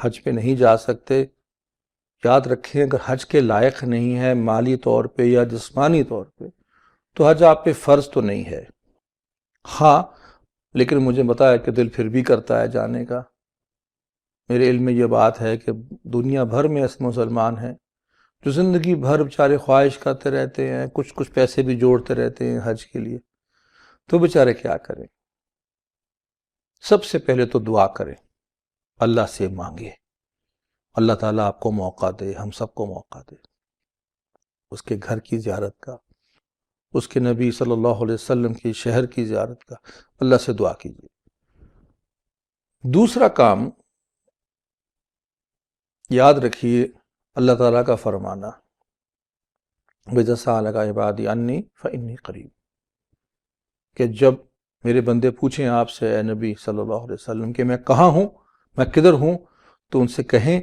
حج پہ نہیں جا سکتے، یاد رکھیں اگر حج کے لائق نہیں ہے مالی طور پہ یا جسمانی طور پہ تو حج آپ پہ فرض تو نہیں ہے۔ ہاں لیکن مجھے بتایا کہ دل پھر بھی کرتا ہے جانے کا۔ میرے علم میں یہ بات ہے کہ دنیا بھر میں ایسے مسلمان ہیں جو زندگی بھر بیچارے خواہش کرتے رہتے ہیں، کچھ پیسے بھی جوڑتے رہتے ہیں حج کے لیے، تو بیچارے کیا کریں؟ سب سے پہلے تو دعا کریں، اللہ سے مانگے، اللہ تعالیٰ آپ کو موقع دے، ہم سب کو موقع دے اس کے گھر کی زیارت کا، اس کے نبی صلی اللہ علیہ وسلم کی شہر کی زیارت کا۔ اللہ سے دعا کیجیے۔ دوسرا کام یاد رکھیے اللہ تعالیٰ کا فرمانا وَإِذَا سَأَلَكَ عِبَادِي عَنِّي فَإِنِّي قَرِيبٌ، کہ جب میرے بندے پوچھیں آپ سے اے نبی صلی اللہ علیہ وسلم کہ میں کہاں ہوں، میں کدھر ہوں، تو ان سے کہیں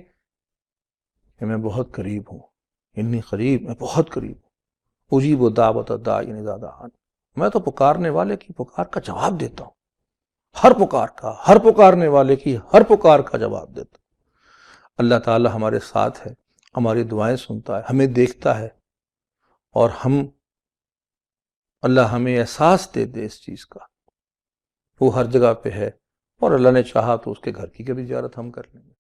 کہ میں بہت قریب ہوں، انی قریب، میں بہت قریب ہوں، اجیب دعوت الداعی اذا دعان، میں تو پکارنے والے کی پکار کا جواب دیتا ہوں، ہر پکارنے والے کی ہر پکار کا جواب دیتا ہوں۔ اللہ تعالی ہمارے ساتھ ہے، ہماری دعائیں سنتا ہے، ہمیں دیکھتا ہے، اور اللہ ہمیں احساس دے دے اس چیز کا، وہ ہر جگہ پہ ہے، اور اللہ نے چاہا تو اس کے گھر کی کبھی زیارت ہم کر لیں گے۔